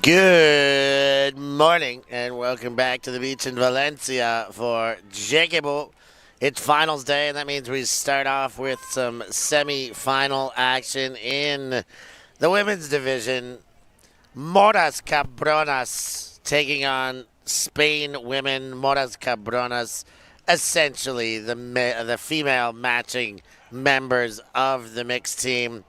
Good morning and welcome back to the beach in Valencia for XeQueBo. It's finals day, and that means we start off with some semi-final action in the women's division. Morras Cabronas taking on Spain women. Morras Cabronas, essentially the female matching members of the mixed team.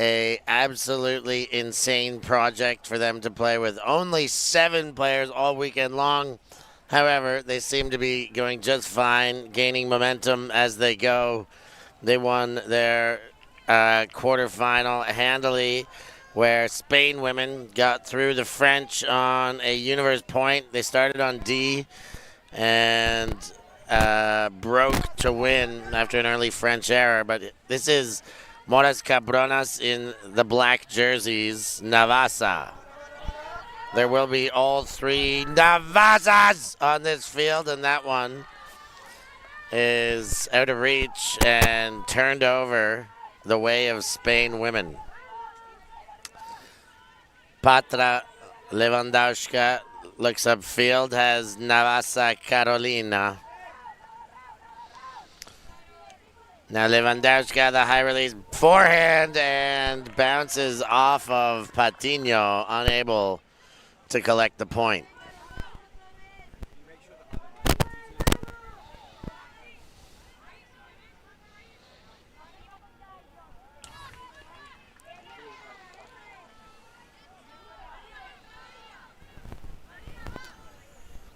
A absolutely insane project for them to play with only 7 players all weekend long. However, they seem to be going just fine, gaining momentum as they go. They won their quarterfinal handily, where Spain women got through the French on a universe point. They started on D and broke to win after an early French error. But this is Morras Cabronas in the black jerseys, Navasa. There will be all 3 Navasas on this field, and that one is out of reach and turned over the way of Spain women. Patra Lewandowska looks upfield, has Navasa Carolina. Now Lewandowska, the high release forehand, and bounces off of Patino, unable to collect the point.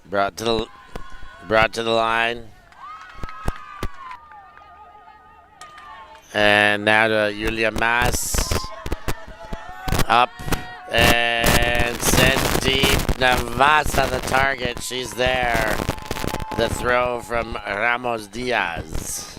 Brought to the line. And now to Julia Mas. Up and sent deep. Navasa the target. She's there. The throw from Ramos Diaz.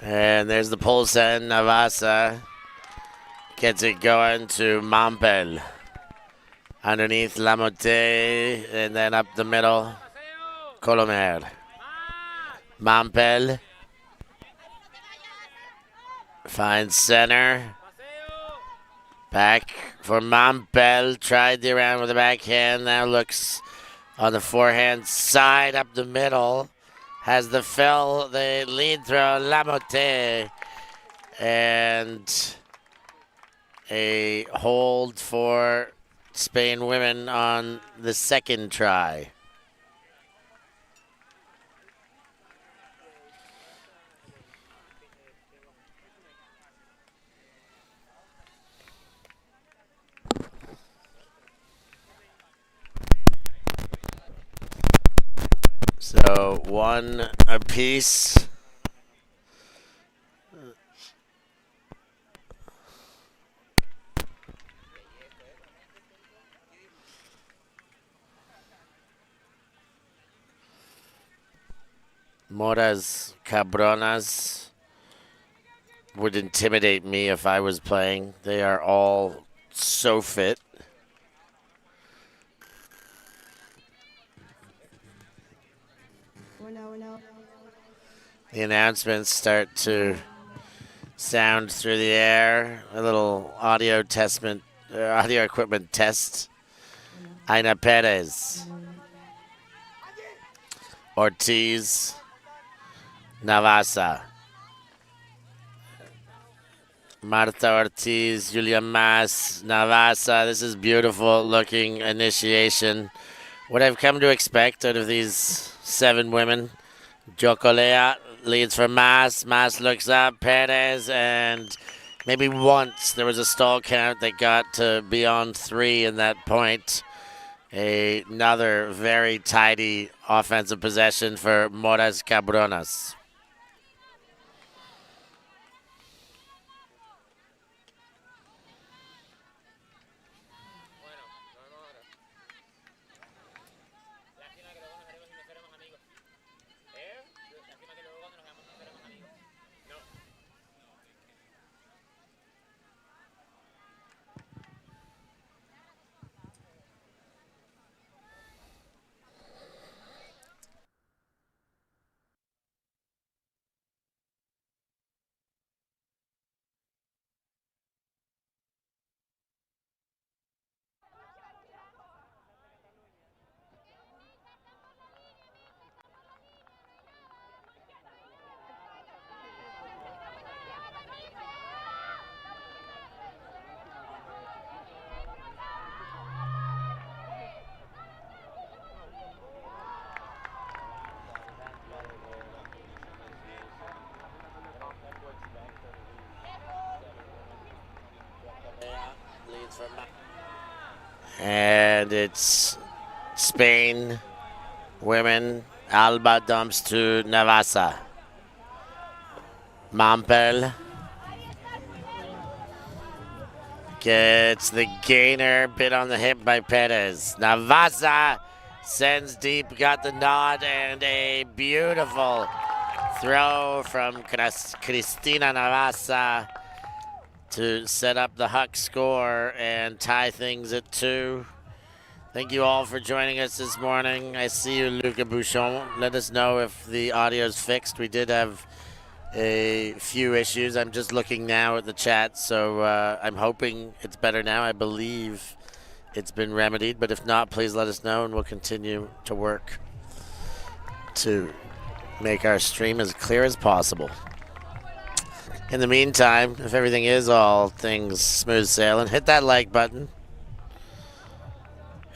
And there's the pull send. Navasa gets it going to Mickael. Underneath Lamotte, and then up the middle, Colomer. Mickael finds center. Back for Mickael. Tried the around with the backhand. Now looks on the forehand side up the middle. Has the fill, the lead throw, Lamotte. And a hold for Spain women on the second try. So 1 apiece. Morras Cabronas would intimidate me if I was playing. They are all so fit. The announcements start to sound through the air. A little audio equipment test. Aina Perez, Ortiz, Navasa, Marta Ortiz, Julia Mas, Navasa. This is beautiful looking initiation. What I've come to expect out of these 7 women. Jocolea leads for Mas. Mas looks up. Perez, and maybe once there was a stall count that got to beyond 3 in that point. Another very tidy offensive possession for Morras Cabronas. And it's Spain women. Alba dumps to Navasa. Mampel gets the gainer, bit on the hip by Perez. Navasa sends deep, got the nod, and a beautiful throw from Cristina Navasa to set up the Huck score and tie things at 2. Thank you all for joining us this morning. I see you, Luca Bouchon. Let us know if the audio's fixed. We did have a few issues. I'm just looking now at the chat, so I'm hoping it's better now. I believe it's been remedied, but if not, please let us know, and we'll continue to work to make our stream as clear as possible. In the meantime, if everything is all things smooth sailing, hit that like button.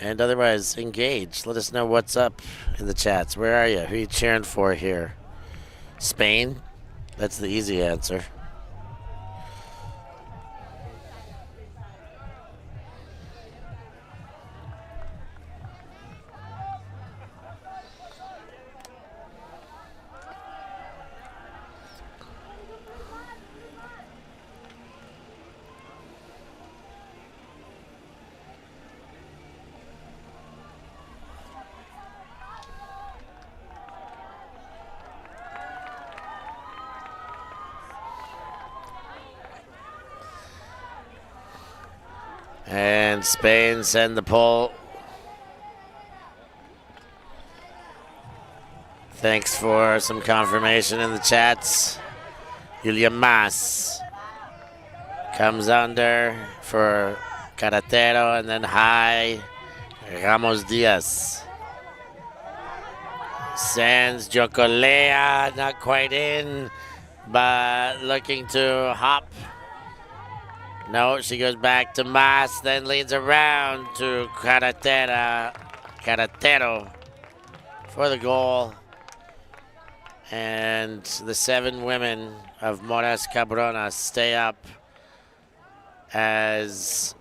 And otherwise, engage. Let us know what's up in the chats. Where are you? Who are you cheering for here? Spain? That's the easy answer. And Spain send the pull. Thanks for some confirmation in the chats. Julia Mas comes under for Carretero, and then high Ramos Diaz. Sends Jocolea, not quite in, but looking to hop. No, she goes back to Mas, then leads around to Carretero for the goal. And the 7 women of Morras Cabronas stay up as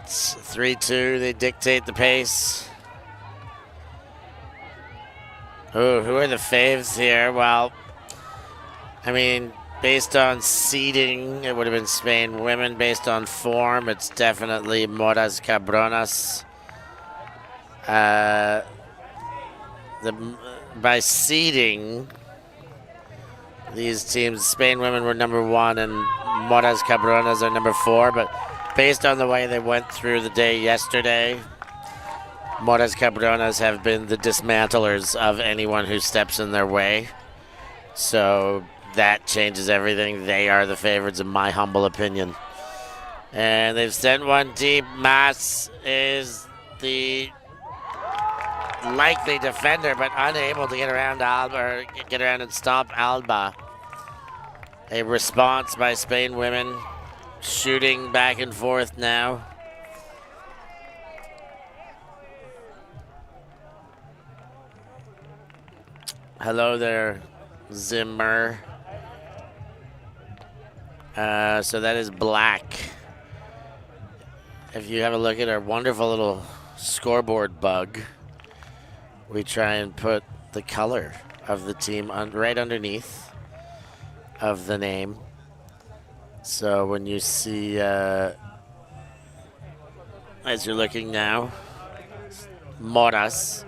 It's 3-2. They dictate the pace. Oh, who are the faves here? Well, I mean, based on seeding, it would have been Spain women. Based on form, it's definitely Morras Cabronas. By seeding, these teams, Spain women were number 1 and Morras Cabronas are number 4. But based on the way they went through the day yesterday, Morras Cabronas have been the dismantlers of anyone who steps in their way. So that changes everything. They are the favorites, in my humble opinion. And they've sent one deep. Mas is the likely defender, but unable to get around Alba, or get around and stop Alba. A response by Spain women, shooting back and forth now. Hello there, Zimmer. So that is black. If you have a look at our wonderful little scoreboard bug, we try and put the color of the team right underneath of the name. So when you see, as you're looking now, Morras,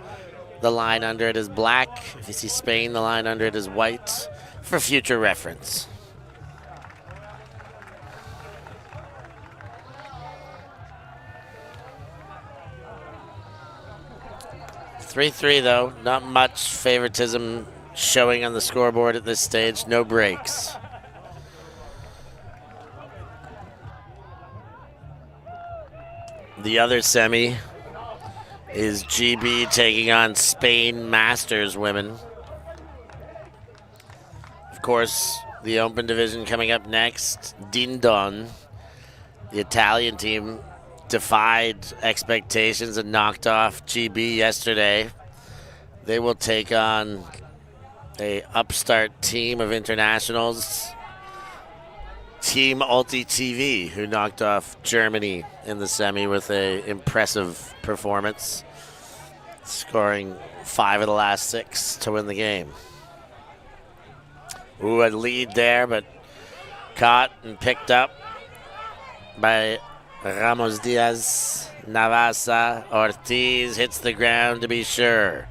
the line under it is black. If you see Spain, the line under it is white, for future reference. (3-3) though, not much favoritism showing on the scoreboard at this stage. No breaks. The other semi is GB taking on Spain Masters women. Of course, the open division coming up next. Dindon, the Italian team, defied expectations and knocked off GB yesterday. They will take on a upstart team of internationals, Team Ulti TV, who knocked off Germany in the semi with an impressive performance, scoring 5 of the last 6 to win the game. Ooh, a lead there, but caught and picked up by Ramos Diaz. Navasa. Ortiz hits the ground to be sure.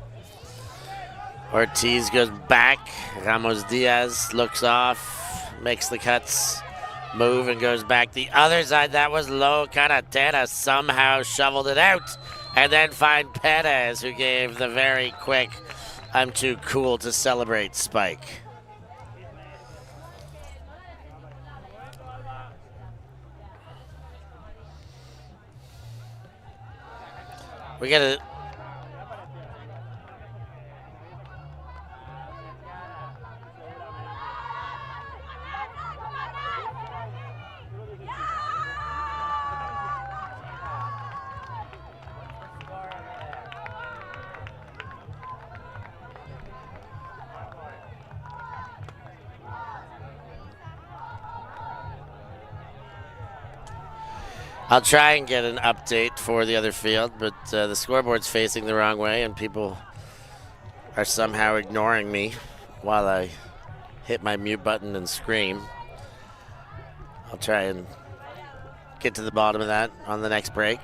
Ortiz goes back. Ramos Diaz looks off, makes the cuts, move, and goes back the other side. That was low. Carretera somehow shoveled it out, and then find Perez, who gave the very quick "I'm too cool to celebrate" spike. We got to. I'll try and get an update for the other field, but the scoreboard's facing the wrong way, and people are somehow ignoring me while I hit my mute button and scream. I'll try and get to the bottom of that on the next break.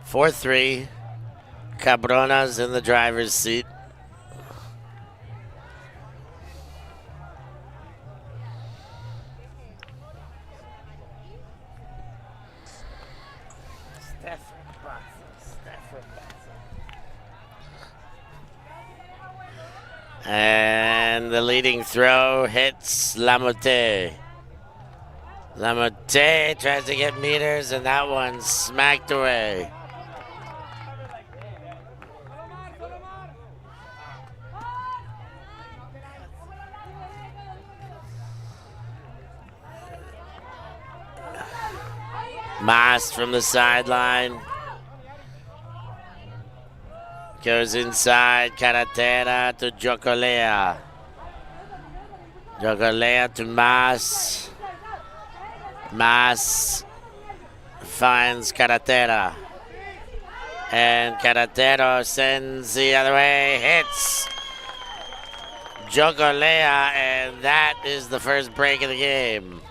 Four, 3, Cabronas in the driver's seat. And the leading throw hits Lamotte. Lamotte tries to get meters, and that one smacked away. Mas from the sideline. Goes inside. Carretera to Jocolea. Jocolea to Mas. Mas finds Carretera. And Carretero sends the other way. Hits Jocolea. And that is the first break of the game.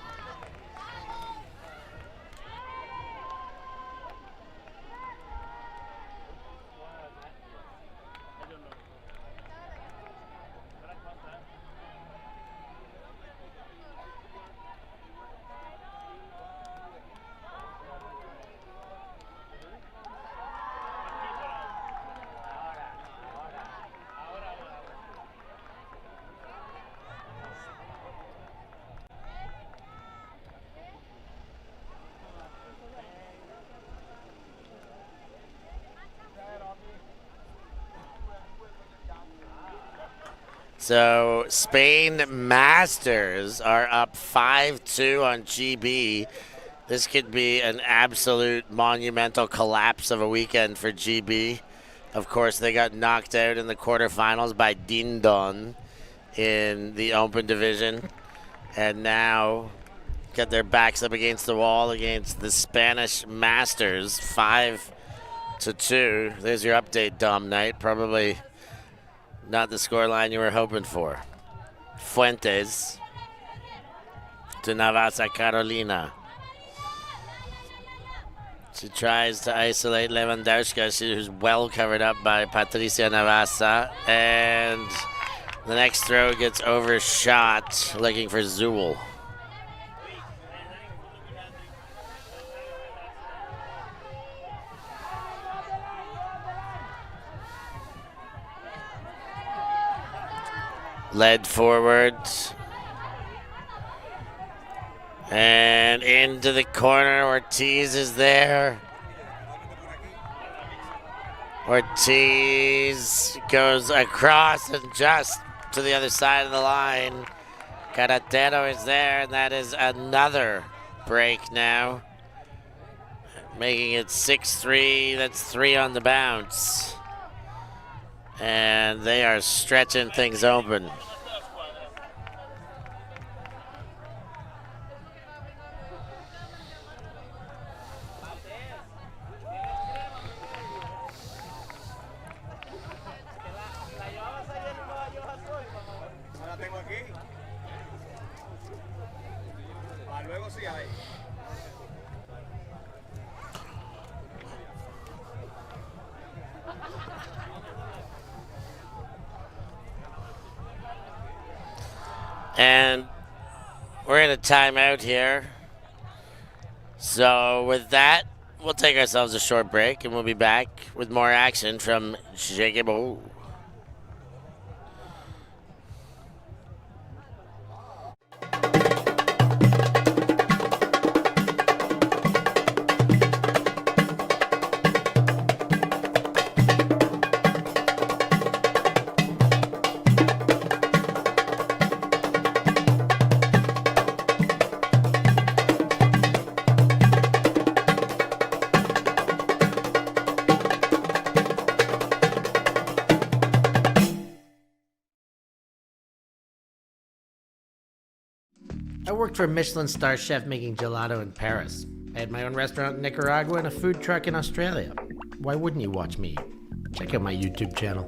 So Spain Masters are up 5-2 on GB. This could be an absolute monumental collapse of a weekend for GB. Of course, they got knocked out in the quarterfinals by Dindon in the Open Division. And now got their backs up against the wall against the Spanish Masters, 5-2. There's your update, Dom Knight. Probably not the scoreline you were hoping for. Fuentes to Navasa Carolina. She tries to isolate Lewandowska, who's well covered up by Patricia Navasa. And the next throw gets overshot, looking for Zool. Led forward. And into the corner. Ortiz is there. Ortiz goes across and just to the other side of the line. Carretero is there, and that is another break now. Making it 6-3. That's 3 on the bounce. And they are stretching things open. And we're in a timeout here. So with that, we'll take ourselves a short break and we'll be back with more action from XeQueBo. I worked for a Michelin star chef making gelato in Paris. I had my own restaurant in Nicaragua and a food truck in Australia. Why wouldn't you watch me? Check out my YouTube channel.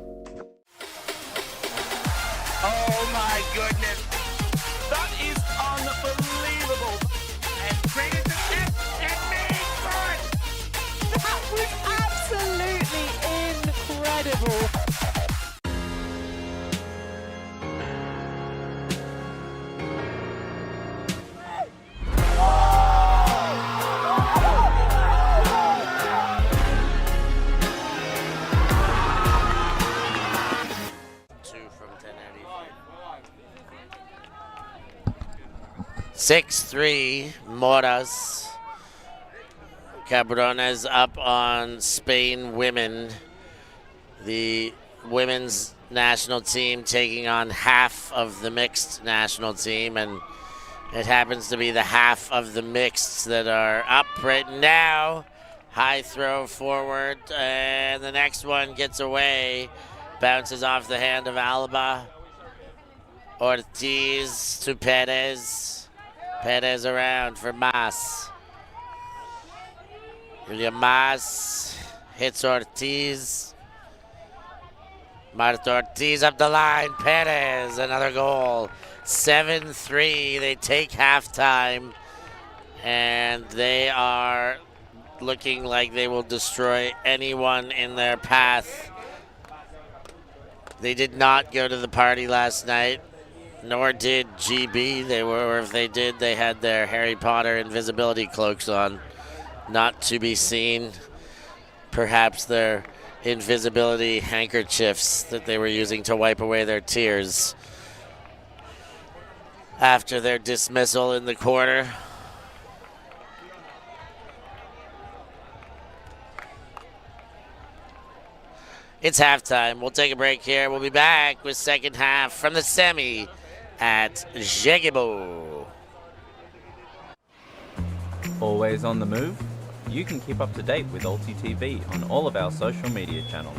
Oh my goodness. That is unbelievable. And created the net and made good. That was absolutely incredible. Six-3, Morras. Cabronas up on Spain women. The women's national team taking on half of the mixed national team. And It happens to be the half of the mixed that are up right now. High throw forward, and the next one gets away. Bounces off the hand of Alba. Ortiz to Perez. Perez around for Mas. William Mas hits Ortiz. Marta Ortiz up the line. Perez, another goal. 7-3. They take halftime, and they are looking like they will destroy anyone in their path. They did not go to the party last night, nor did GB. Or if they did, they had their Harry Potter invisibility cloaks on, not to be seen. Perhaps their invisibility handkerchiefs that they were using to wipe away their tears after their dismissal in the quarter. It's halftime. We'll take a break here. We'll be back with second half from the semi at XeQueBo. Always on the move? You can keep up to date with Alti TV on all of our social media channels.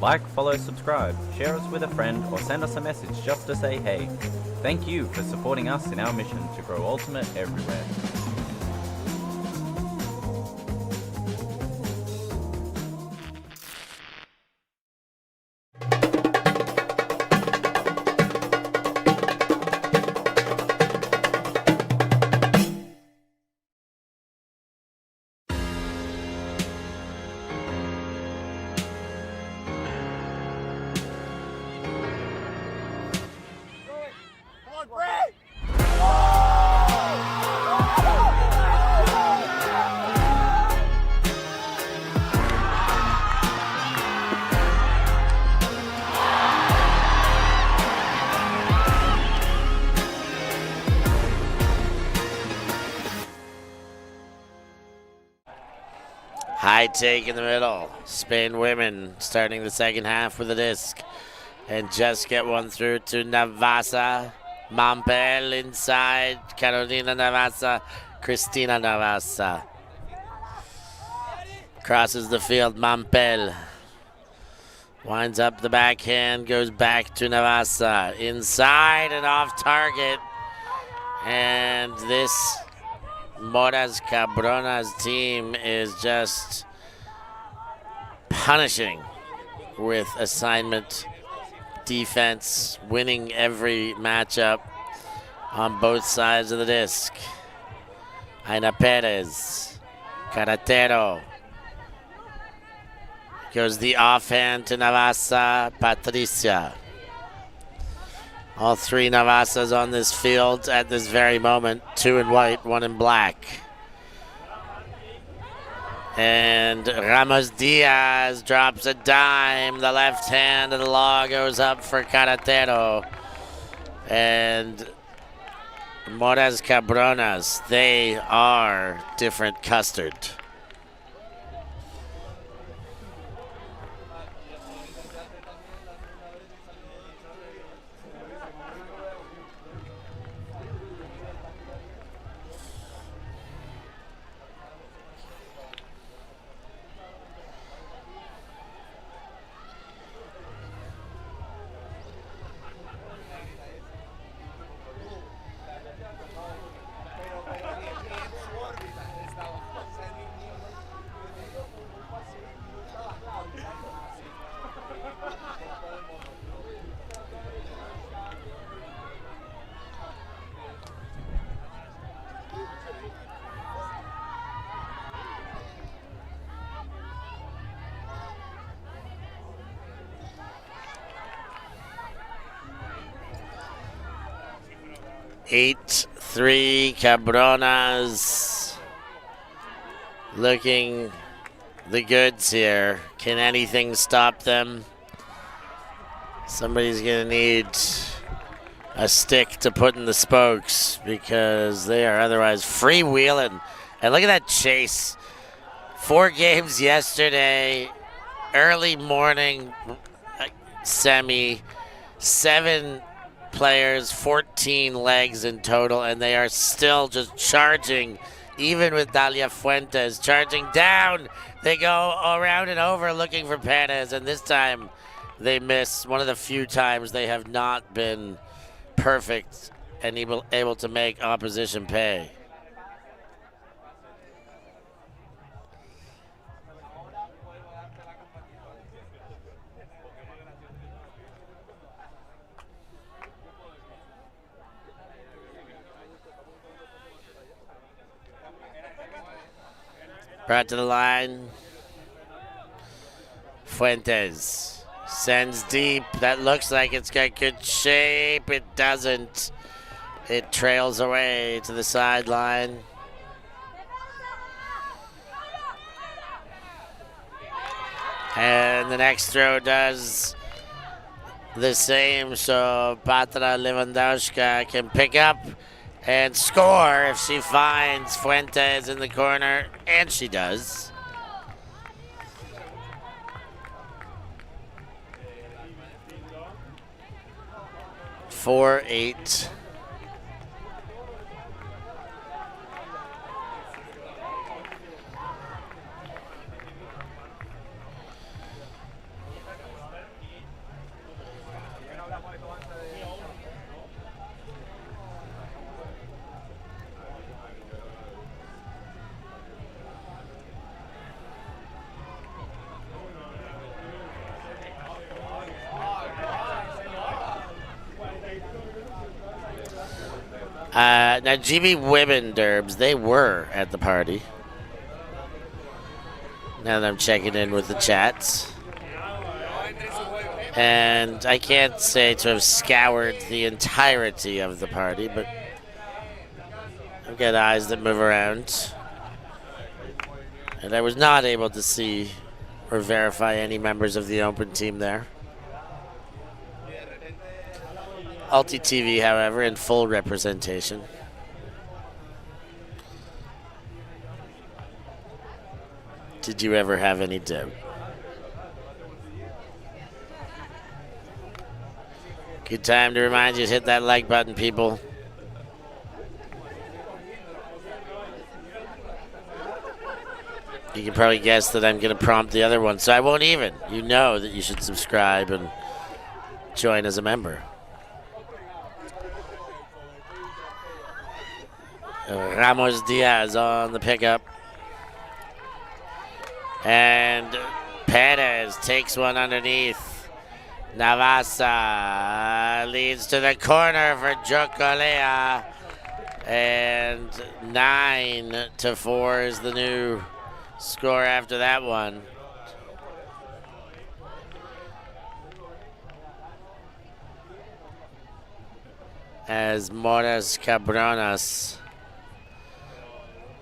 Like, follow, subscribe, share us with a friend, or send us a message just to say hey. Thank you for supporting us in our mission to grow Ultimate everywhere. High take in the middle. Spain women starting the second half with a disc. And just get one through to Navasa. Mickael inside. Carolina Navasa. Cristina Navasa. Crosses the field. Mickael. Winds up the backhand. Goes back to Navasa. Inside and off target. And this Morras Cabronas team is just punishing with assignment defense, winning every matchup on both sides of the disc. Aina Perez, Carretero. Goes the offhand to Navasa, Patricia. All three Navasas on this field at this very moment. 2 in white, 1 in black. And Ramos Diaz drops a dime. The left hand of the law goes up for Carretero. And Morras Cabronas, they are different custard. Eight, 3, Cabronas looking the goods here. Can anything stop them? Somebody's going to need a stick to put in the spokes because they are otherwise freewheeling. And look at that chase. 4 games yesterday, early morning semi, 7 players, 14 legs in total, and they are still just charging, even with Dalia Fuentes charging down. They go around and over looking for Perez, and this time they miss. One of the few times they have not been perfect and able to make opposition pay. Brought to the line. Fuentes sends deep. That looks like it's got good shape. It doesn't. It trails away to the sideline. And the next throw does the same, so Patra Lewandowska can pick up and score if she finds Fuentes in the corner, and she does. Four, 8. Now, GB Women Derbs, they were at the party. Now that I'm checking in with the chats. And I can't say to have scoured the entirety of the party, but I've got eyes that move around. And I was not able to see or verify any members of the open team there. Alti TV, however, in full representation. Did you ever have any doubt? Good time to remind you to hit that like button, people. You can probably guess that I'm going to prompt the other one, so I won't even. You know that you should subscribe and join as a member. Ramos Diaz on the pickup. And Perez takes one underneath. Navasa leads to the corner for Jocolea. And 9-4 is the new score after that one. As Morras Cabronas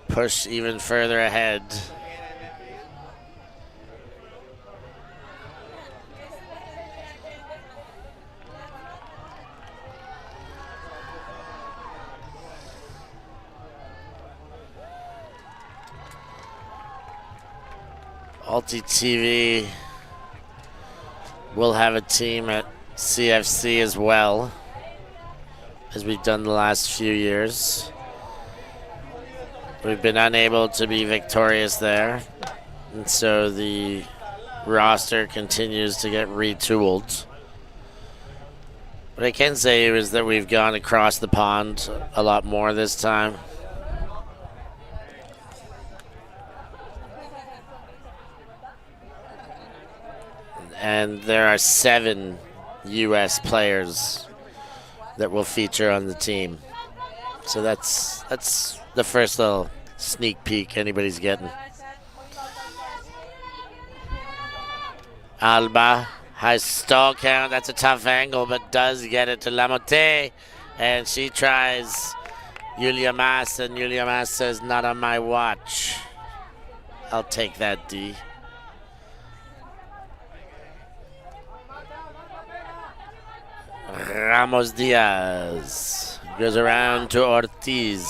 push even further ahead. Alti TV will have a team at CFC as well, as we've done the last few years. We've been unable to be victorious there, and so the roster continues to get retooled. What I can say is that we've gone across the pond a lot more this time. And there are 7 U.S. players that will feature on the team. So that's the first little sneak peek anybody's getting. Alba has stall count. That's a tough angle, but does get it to Lamotte. And she tries Julia Mas, and Julia Mas says, not on my watch. I'll take that, D. Ramos Diaz goes around to Ortiz.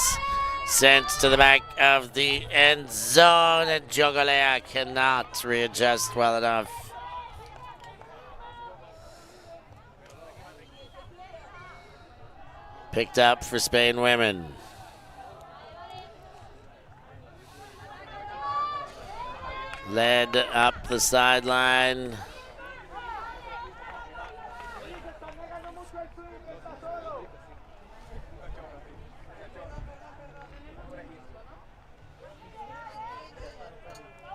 Sent to the back of the end zone, and Jocolea cannot readjust well enough. Picked up for Spain women. Led up the sideline.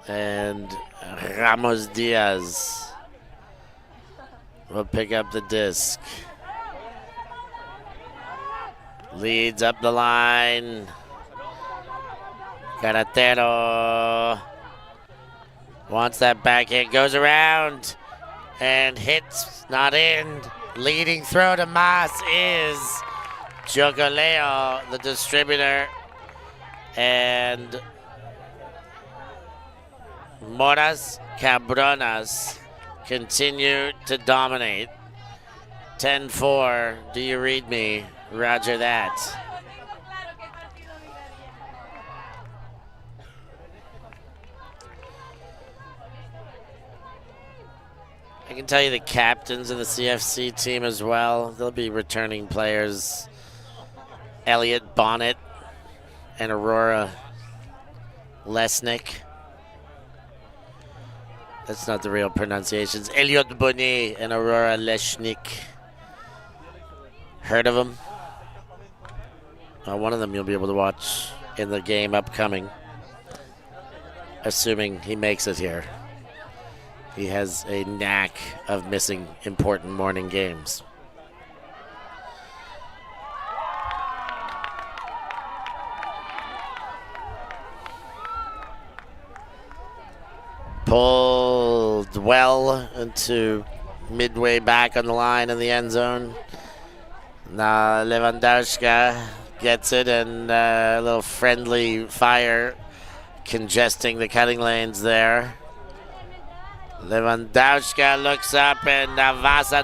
And Ramos Diaz will pick up the disc. Leads up the line. Carretero wants that backhand, goes around and hits, not in. Leading throw to Mas is Jogaleo, the distributor, and Morras, Cabronas continue to dominate. 10-4, do you read me? Roger that. I can tell you the captains of the CFC team as well. They'll be returning players. Elliot Bonnet and Aurora Lesnick. That's not the real pronunciations. Elliot Bonnet and Aurora Lesnick. Heard of them? One of them you'll be able to watch in the game upcoming, assuming he makes it here. He has a knack of missing important morning games. Pulled well into midway back on the line in the end zone. Now Lewandowski gets it, and a little friendly fire congesting the cutting lanes there. Lewandowski looks up, and Navasa,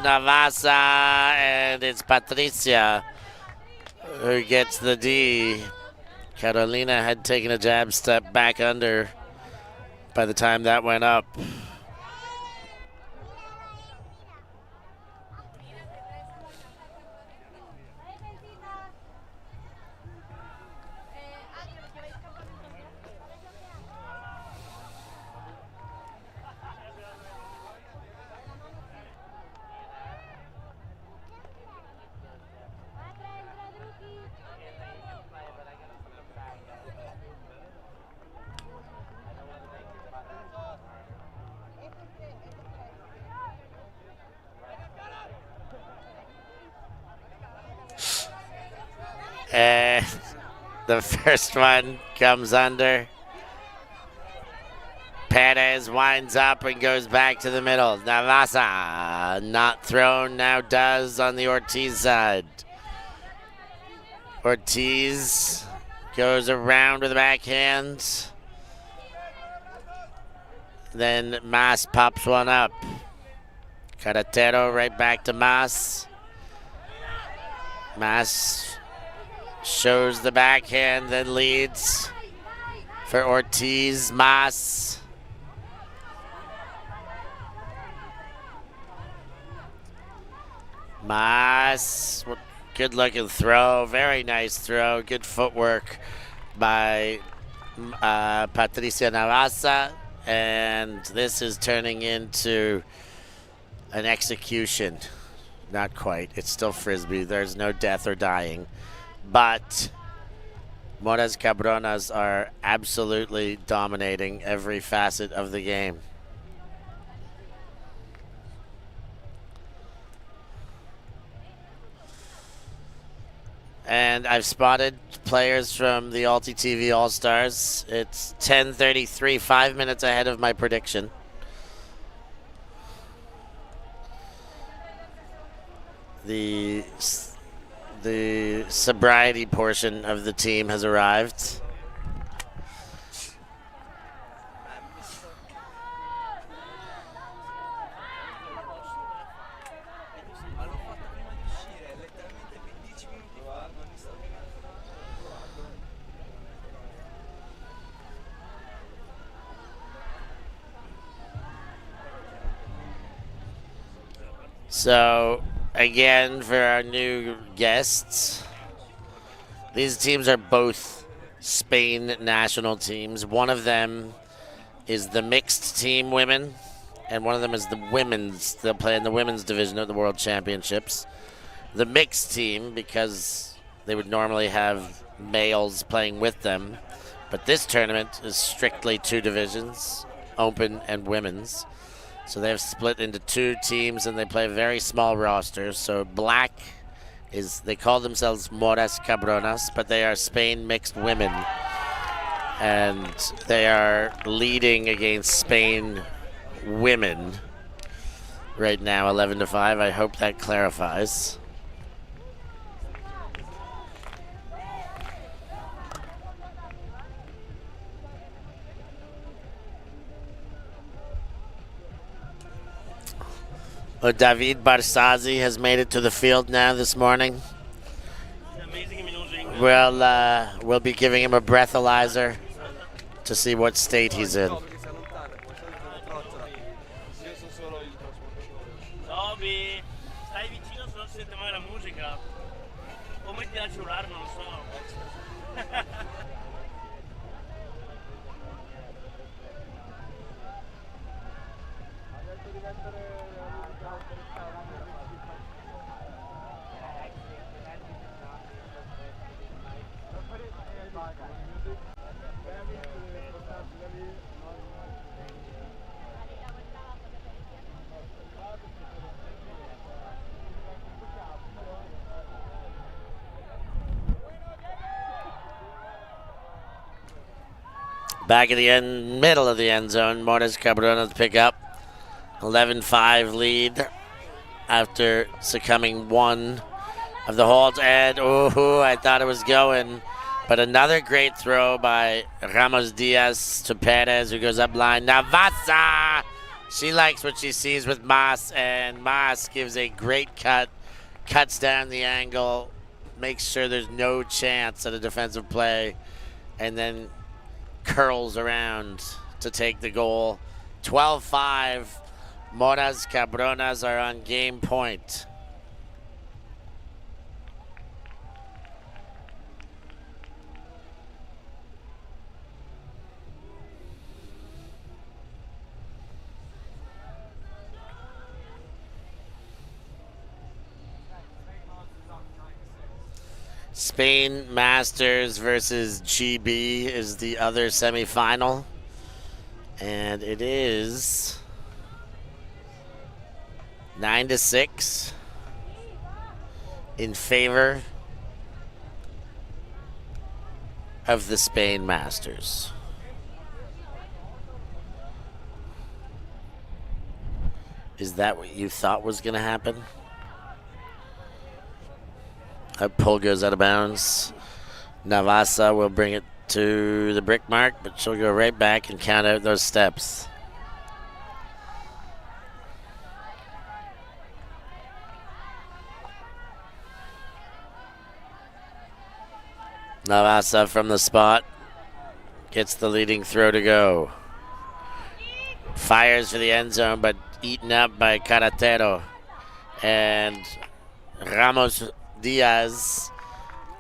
and it's Patricia who gets the D. Carolina had taken a jab step back under by the time that went up. And the first one comes under. Perez winds up and goes back to the middle. Navasa not thrown, now does on the Ortiz side. Ortiz goes around with a backhand. Then Mas pops one up. Carretero right back to Mas. Mas shows the backhand, then leads for Ortiz. Mas. Mas, good looking throw, very nice throw, good footwork by Patricia Navasa, and this is turning into an execution. Not quite, it's still Frisbee, there's no death or dying. But Morras Cabronas are absolutely dominating every facet of the game. And I've spotted players from the Alti TV All-Stars. It's 10:33, 5 minutes ahead of my prediction. The sobriety portion of the team has arrived. So, again, for our new guests, These teams are both Spain national teams. One of them is the mixed team women, and one of them is the women's. They'll play in the women's division of the World Championships. The mixed team, because they would normally have males playing with them, but this tournament is strictly two divisions, open and women's. So they've split into two teams, and they play very small rosters. So black is, they call themselves Morras Cabronas, but they are Spain mixed women. And they are leading against Spain women right now, 11-5. I hope that clarifies. David Barsazi has made it to the field now this morning. We'll be giving him a breathalyzer to see what state he's in. Back at the end, middle of the end zone, Morras Cabronas pick up 11-5 lead after succumbing one of the holds. And, I thought it was going. But another great throw by Ramos Diaz to Perez, who goes up line. Navasa! She likes what she sees with Mas, and Mas gives a great cut, cuts down the angle, makes sure there's no chance at a defensive play, and then curls around to take the goal. 12-5. Morras Cabronas are on game point. Spain Masters versus GB is the other semifinal. And it is 9-6 in favor of the Spain Masters. Is that what you thought was going to happen? That pull goes out of bounds. Navasa will bring it to the brick mark, but she'll go right back and count out those steps. Navasa from the spot gets the leading throw to go. Fires for the end zone, but eaten up by Carretero. And Ramos Diaz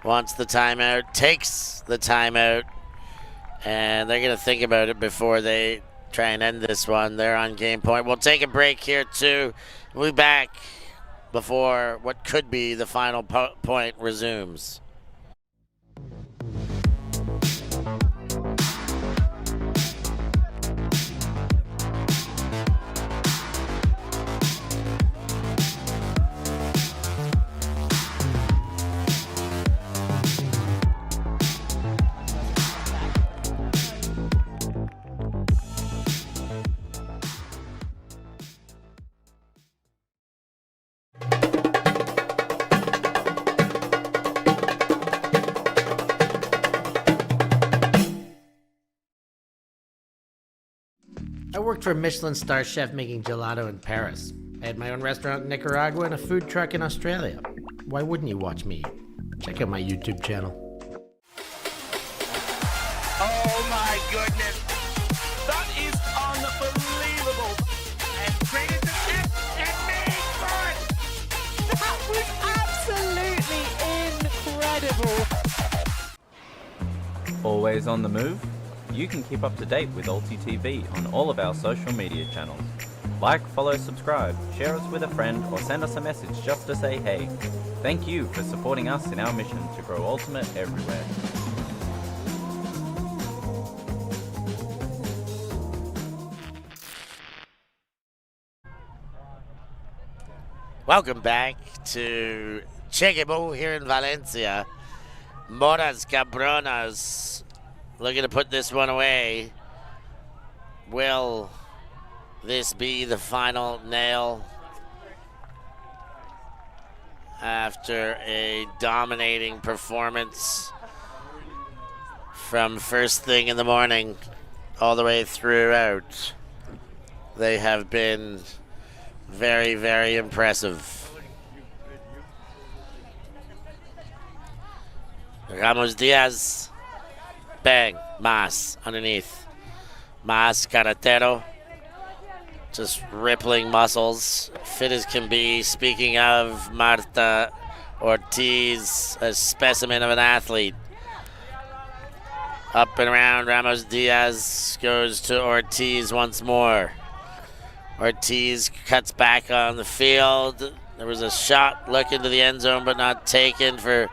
wants the timeout, takes the timeout, and they're going to think about it before they try and end this one. They're on game point. We'll take a break here, too. We'll be back before what could be the final point resumes. I worked for a Michelin star chef making gelato in Paris. I had my own restaurant in Nicaragua and a food truck in Australia. Why wouldn't you watch me? Check out my YouTube channel. Oh my goodness. That is unbelievable. And traded to F and made for it. That was absolutely incredible. Always on the move? You can keep up to date with Alti TV on all of our social media channels. Like, follow, subscribe, share us with a friend, or send us a message just to say hey. Thank you for supporting us in our mission to grow Ultimate everywhere. Welcome back to XeQueBo here in Valencia. Morras, Cabronas looking to put this one away. Will this be the final nail after a dominating performance from first thing in the morning all the way throughout? They have been very, very impressive. Ramos Diaz, bang, Mas underneath. Mas Carretero, just rippling muscles, fit as can be. Speaking of Marta Ortiz, a specimen of an athlete. Up and around, Ramos Diaz goes to Ortiz once more. Ortiz cuts back on the field. There was a shot looking to the end zone but not taken for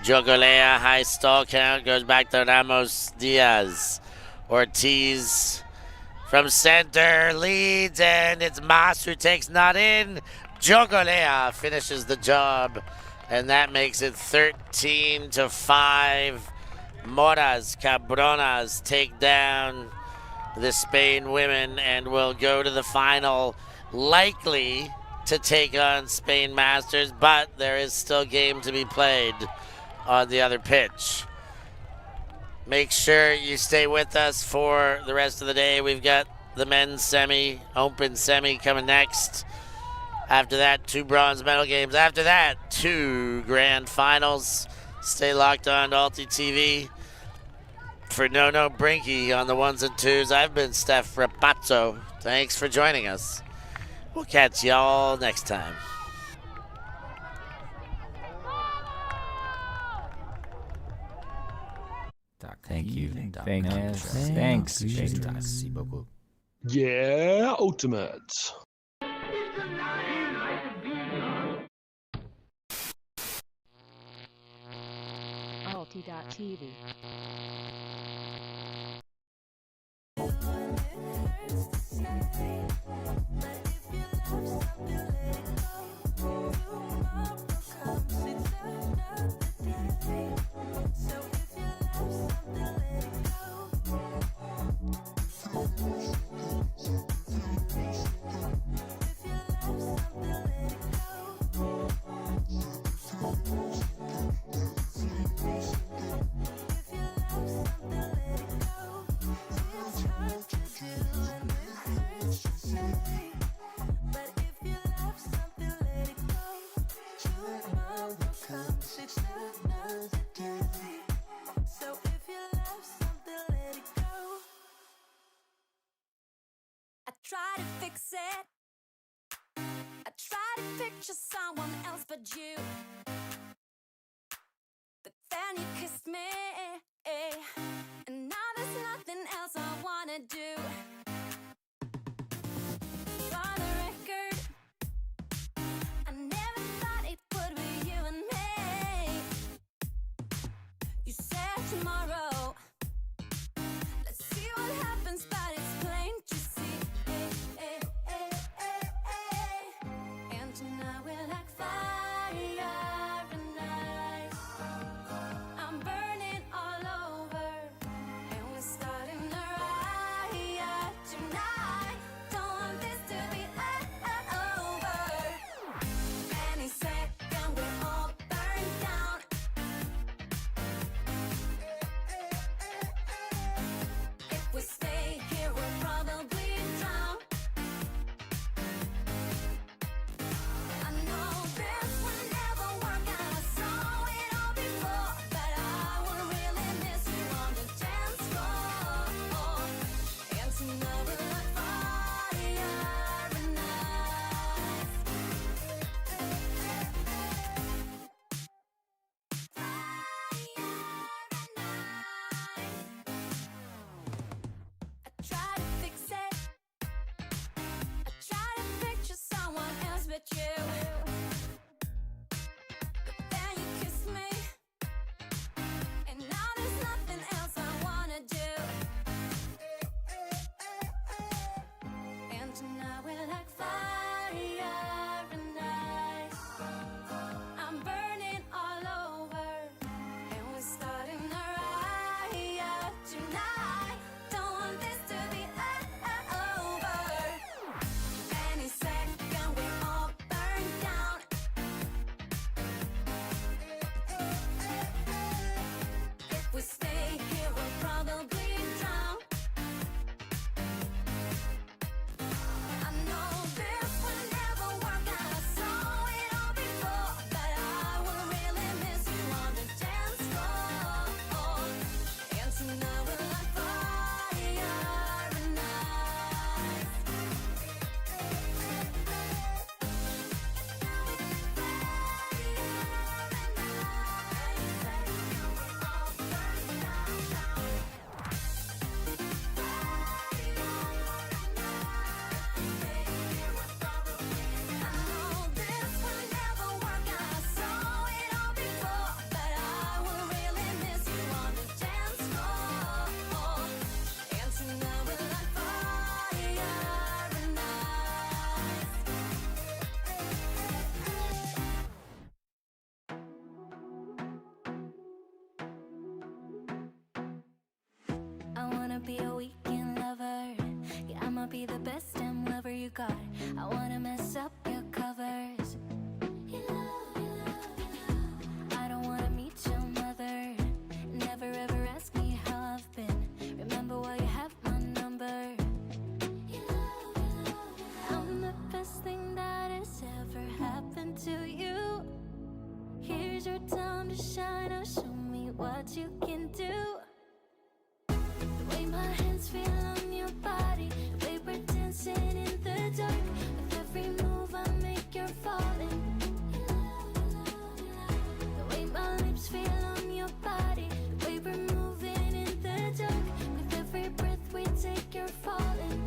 Jogolea. High stall count, goes back to Ramos Diaz. Ortiz from center leads, and it's Mas who takes not in. Jogolea finishes the job, and that makes it 13-5. Morras, Cabronas take down the Spain women and will go to the final, likely to take on Spain Masters, but there is still game to be played on the other pitch. Make sure you stay with us for the rest of the day. We've got the men's semi, open semi coming next. After that, 2 bronze medal games. After that, 2 grand finals. Stay locked on to Alti TV. For No Brinky on the 1s and 2s, I've been Steph Rapazzo. Thanks for joining us. We'll catch y'all next time. Thank you. Thanks. Yeah, Ultimate. Alti.tv. Try to fix it. I try to picture someone else but you. But then you kissed me, and now there's nothing else I wanna do. For the record, I never thought it would be you and me. You said tomorrow, let's see what happens, but it's plain to see. And tonight we're like fire and ice. I'm burning all over, and we're starting a riot be the best damn lover you got. I wanna mess up your covers. I don't wanna meet your mother. Never ever ask me how I've been. Remember why you have my number. I'm the best thing that has ever happened to you. Here's your time to shine. Now show me what you can do. The way my hands feel on your body, the way we're dancing in the dark. With every move I make, you're falling. The way my lips feel on your body, the way we're moving in the dark. With every breath we take, you're falling.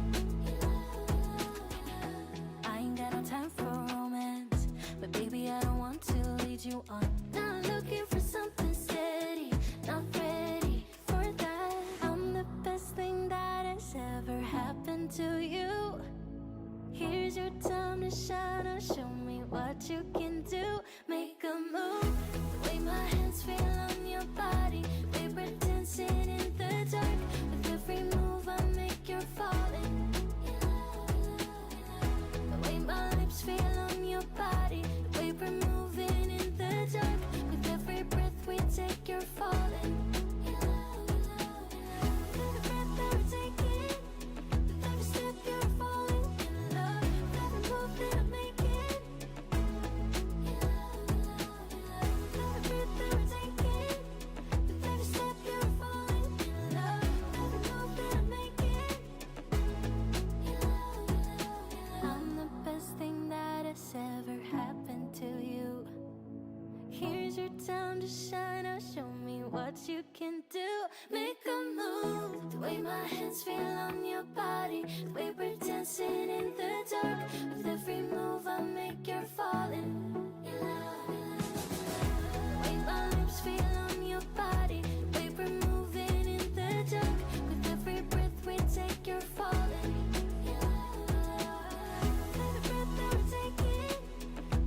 I ain't got no time for romance, but baby I don't want to lead you on. Not looking for something steady, not ready for that. I'm the best thing that has ever happened to you. Here's your time to shine. Now show me what you can do. Make a move. The way my hands feel on your body, the way we're dancing in the dark. With every move I make, you're falling. The way my lips feel on your body, the way we're moving in the dark. With every breath we take, you're falling. Every breath that we're taking, with every step you're falling in love. With every move that I'm making, every breath that we're taking, with every step you're falling in love. With every move that I'm making, I'm the best thing that has ever happened to you. Here's your time to shine. Now show me what you can do. Make a move. The way my hands feel on your body, the way we're dancing in the dark. With every move I make, you're falling. The way my lips feel on your body, the way we're moving in the dark. With every breath we take, you're falling. Every breath that we're taking,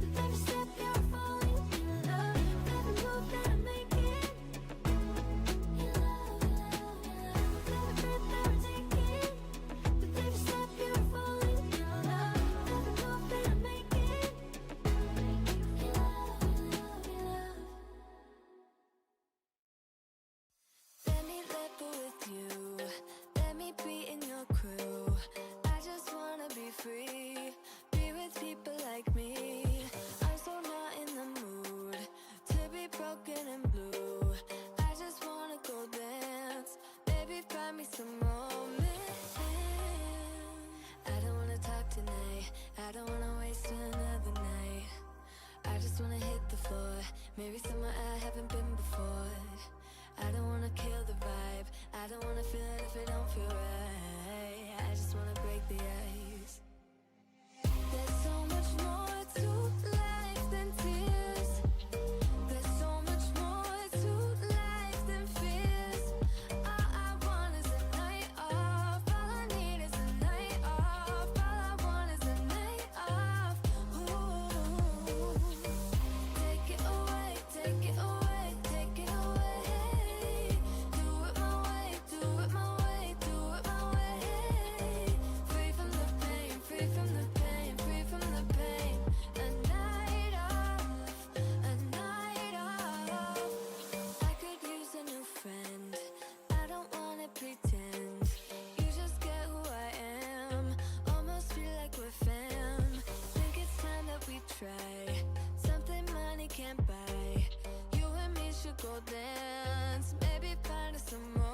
with every step you're falling in love. With every move that I'm making, every breath that we're taking, with every step you're falling in love. With every move that I'm making, let me level with you. Let me be in your crew. I just wanna be free. Be with people like me. I'm so not in the mood to be broken and blue. I just wanna go dance. Baby, find me some romance. I don't wanna talk tonight. I don't wanna waste another night. I just wanna hit the floor. Maybe somewhere I haven't been before. I don't wanna kill the vibe. I don't wanna feel it if it don't feel right. I just wanna break the ice. There's so much more to life than tears. There's so much more to life than fears. All I want is a night off. All I need is a night off. All I want is a night off. Ooh. Take it away, take it away, take it away. Do it my way, do it my way, do it my way. Free from the pain, free from the pain, free from the pain. A night off, a night off. I could use a new friend. I don't wanna pretend. You just get who I am. Almost feel like we're fam. Think it's time that we try something money can't buy. You and me should go dance. Maybe find us some more.